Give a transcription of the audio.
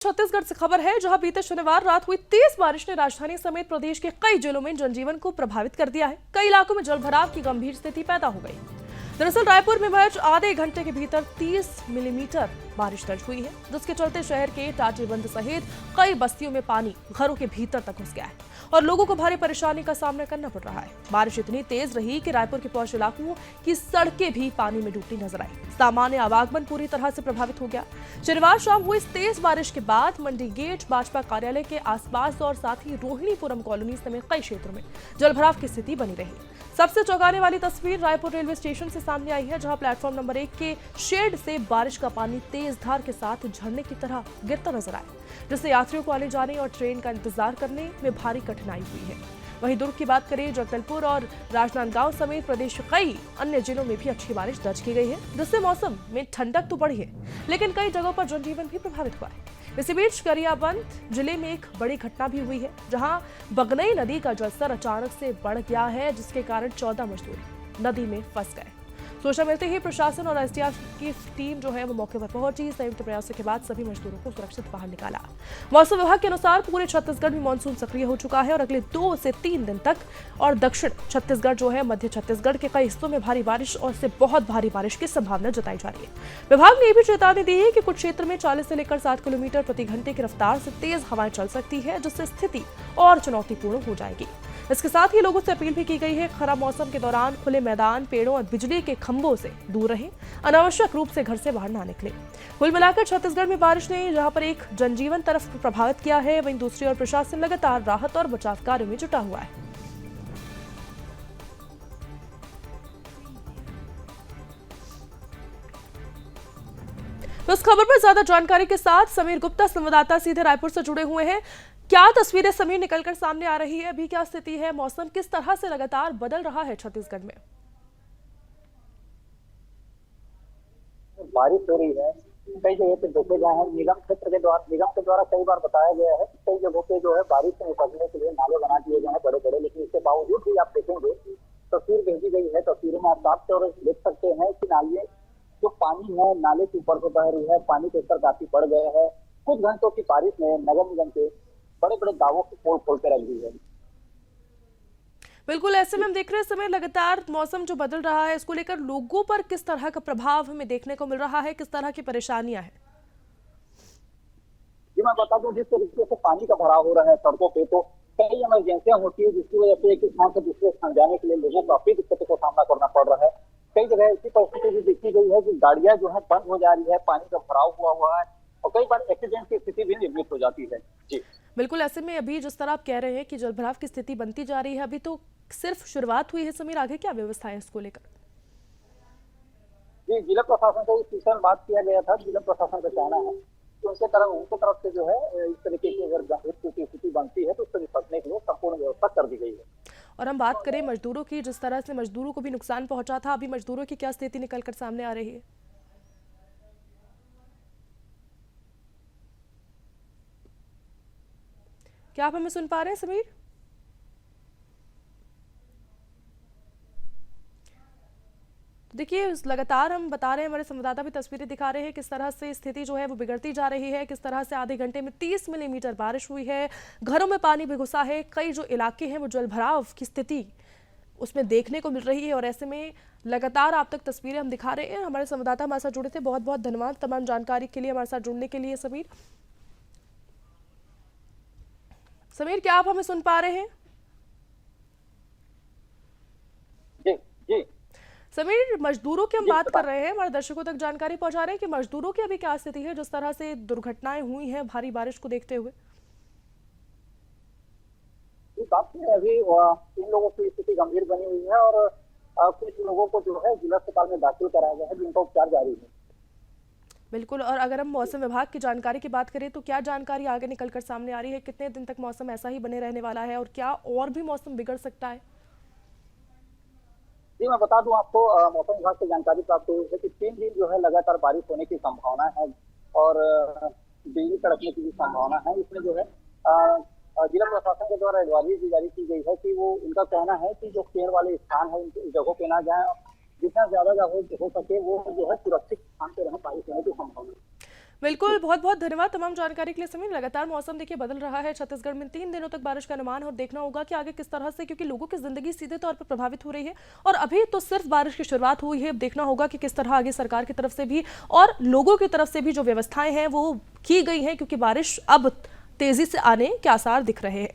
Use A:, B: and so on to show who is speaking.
A: छत्तीसगढ़ से खबर है, जहां बीते शनिवार रात हुई तेज बारिश ने राजधानी समेत प्रदेश के कई जिलों में जनजीवन को प्रभावित कर दिया है। कई इलाकों में जलभराव की गंभीर स्थिति पैदा हो गई। दरअसल रायपुर में महज आधे घंटे के भीतर 30 मिलीमीटर बारिश दर्ज हुई है, जिसके चलते शहर के टाटीबंध सहित कई बस्तियों में पानी घरों के भीतर तक घुस गया है और लोगों को भारी परेशानी का सामना करना पड़ रहा है। बारिश इतनी तेज रही कि रायपुर के पौष इलाकों की सड़कें भी पानी में डूबती नजर आई। सामान्य आवागमन पूरी तरह से प्रभावित हो गया। शनिवार शाम हुई इस तेज बारिश के बाद मंडी गेट, भाजपा कार्यालय के आसपास और साथ ही रोहिणीपुरम कॉलोनी समेत कई क्षेत्रों में जलभराव की स्थिति बनी रही। सबसे चौंकाने वाली तस्वीर रायपुर रेलवे स्टेशन से सामने आई है, जहां प्लेटफॉर्म नंबर 1 के शेड से बारिश का पानी तेज धार के साथ झरने की तरह गिरता नजर आया, जिससे यात्रियों को आने जाने और ट्रेन का इंतजार करने में भारी कठिनाई हुई है। वहीं दुर्ग की बात करें, जगदलपुर और राजनांदगांव समेत प्रदेश के कई अन्य जिलों में भी अच्छी बारिश दर्ज की गई है, जिससे मौसम में ठंडक तो बढ़ी है, लेकिन कई जगहों पर जनजीवन भी प्रभावित हुआ है। इसी बीच गरियाबंद जिले में एक बड़ी घटना भी हुई है, जहां बगनई नदी का जलस्तर अचानक से बढ़ गया है, जिसके कारण 14 मजदूर नदी में फंस गए। सूचना मिलते ही प्रशासन और एसडीआरएफ की टीम जो है वो मौके पर पहुंची। संयुक्त प्रयासों के बाद सभी मजदूरों को सुरक्षित बाहर निकाला। मौसम विभाग के अनुसार पूरे छत्तीसगढ़ में मानसून सक्रिय हो चुका है और अगले 2 से 3 दिन तक और दक्षिण छत्तीसगढ़ जो है मध्य छत्तीसगढ़ के कई हिस्सों में भारी बारिश और से बहुत भारी बारिश की संभावना जताई जा रही है। विभाग ने यह भी चेतावनी दी है कि कुछ क्षेत्र में 40 से लेकर 60 किलोमीटर प्रति घंटे की रफ्तार से तेज हवाएं चल सकती है, जिससे स्थिति और चुनौतीपूर्ण हो जाएगी। इसके साथ ही लोगों से अपील भी की गई है, खराब मौसम के दौरान खुले मैदान, पेड़ों और बिजली के खंभों से दूर रहें, अनावश्यक रूप से घर से बाहर ना निकलें। कुल मिलाकर छत्तीसगढ़ में बारिश ने जहां पर एक जनजीवन तरफ प्रभावित किया है, वहीं दूसरी ओर प्रशासन लगातार राहत और बचाव कार्य में जुटा हुआ है। तो इस खबर पर ज्यादा जानकारी के साथ समीर गुप्ता संवाददाता सीधे रायपुर से जुड़े हुए हैं। क्या तस्वीरें समीर निकलकर सामने आ रही है? अभी क्या स्थिति है? मौसम किस तरह से लगातार बदल रहा है छत्तीसगढ़ में?
B: बारिश हो रही है, कई जगह पे देखे गए हैं। निगम के द्वारा कई बार बताया गया है कि कई जगहों पे जो है बारिश से निपटने के लिए नाले बना दिए गए हैं बड़े बड़े, लेकिन इसके बावजूद भी आप देखेंगे तस्वीर भेजी गई है, तस्वीरों में आप साफ तौर पर देख सकते हैं कि नाले जो पानी है नाले के ऊपर से बह रही है, पानी के स्तर काफी बढ़ गए हैं। कुछ घंटों की बारिश में नगर निगम के बड़े बड़े दावों की पोल खोल कर रख दी है।
A: बिल्कुल, ऐसे में हम देख रहे हैं समय लगातार मौसम जो बदल रहा है, इसको लेकर लोगों पर किस तरह का प्रभाव हमें देखने को मिल रहा है, किस तरह की परेशानियां हैं?
B: जी मैं बता दूं, जिस तरीके से पानी का भराव हो रहा है सड़कों पे, तो कई इमरजेंसियां होती है, जिसकी वजह से एक स्थान से दूसरे स्थान जाने के लिए लोगों को काफी दिक्कतों का सामना करना पड़ रहा है। कई जगह ऐसी परिस्थिति भी देखी गई है कि गाड़ियां जो है बंद हो जा रही है, पानी का भराव हुआ है और कई बार एक्सीडेंट की स्थिति भी निर्मित हो जाती है। जी
A: बिल्कुल, ऐसे में अभी जिस तरह आप कह रहे हैं कि जलभराव की स्थिति बनती जा रही है, अभी तो सिर्फ शुरुआत हुई है समीर, आगे क्या व्यवस्था है इसको लेकर?
B: जी, जिला प्रशासन से इस विषय में बात किया गया था। जिला प्रशासन का कहना है कि उनके तरफ से जो है इस तरीके की अगर गंभीर स्थिति बनती है तो उससे निपटने के लिए संपूर्ण व्यवस्था कर दी गई है।
A: और हम बात करें मजदूरों की, जिस तरह से मजदूरों को भी नुकसान पहुंचा था, अभी मजदूरों की क्या स्थिति निकलकर सामने आ रही है? क्या आप हमें सुन पा रहे हैं समीर? देखिए, लगातार हम बता रहे हैं, हमारे संवाददाता भी तस्वीरें दिखा रहे हैं किस तरह से स्थिति जो है वो बिगड़ती जा रही है, किस तरह से आधे घंटे में 30 मिलीमीटर बारिश हुई है, घरों में पानी भी घुसा है, कई जो इलाके हैं वो जलभराव की स्थिति उसमें देखने को मिल रही है। और ऐसे में लगातार आप तक तस्वीरें हम दिखा रहे हैं। हमारे संवाददाता हमारे साथ जुड़े थे, बहुत बहुत धन्यवाद तमाम जानकारी के लिए, हमारे साथ जुड़ने के लिए समीर। समीर, क्या आप हमें सुन पा रहे हैं?
B: जी जी
A: समीर, मजदूरों की हम बात कर रहे हैं, हमारे दर्शकों तक जानकारी पहुंचा रहे हैं कि मजदूरों की अभी क्या स्थिति है, जिस तरह से दुर्घटनाएं हुई हैं भारी बारिश को देखते हुए।
B: काफी अभी 3 लोगों की स्थिति गंभीर बनी हुई है और कुछ लोगों को जो है जिला अस्पताल में दाखिल कराया गया है, जिनका उपचार जारी है।
A: बिल्कुल, और अगर हम मौसम विभाग की जानकारी की बात करें तो क्या जानकारी आगे निकलकर सामने आ रही है? कितने दिन तक मौसम ऐसा ही बने रहने वाला है और क्या और भी मौसम बिगड़ सकता है?
B: जी मैं बता दूं आपको, मौसम विभाग से जानकारी प्राप्त हुई है कि 3 दिन जो है लगातार बारिश होने की संभावना है और बिजली कड़कने की भी संभावना है। इसमें जो है जिला प्रशासन के द्वारा एडवाइजरी भी जारी की गई है कि वो उनका कहना है कि जो पेड़ वाले स्थान है उन जगहों पे ना जाएं, जितना ज्यादा हो सके वो जो है सुरक्षित स्थान पे रहें, बारिश होने की संभावना।
A: बिल्कुल, बहुत बहुत धन्यवाद तमाम जानकारी के लिए। समीर, लगातार मौसम देखिए बदल रहा है छत्तीसगढ़ में 3 दिनों तक बारिश का अनुमान है और देखना होगा कि आगे किस तरह से, क्योंकि लोगों की जिंदगी सीधे तौर पर प्रभावित हो रही है और अभी तो सिर्फ बारिश की शुरुआत हुई है। अब देखना होगा कि किस तरह आगे सरकार की तरफ से भी और लोगों की तरफ से भी जो व्यवस्थाएं हैं वो की गई हैं, क्योंकि बारिश अब तेजी से आने के आसार दिख रहे हैं।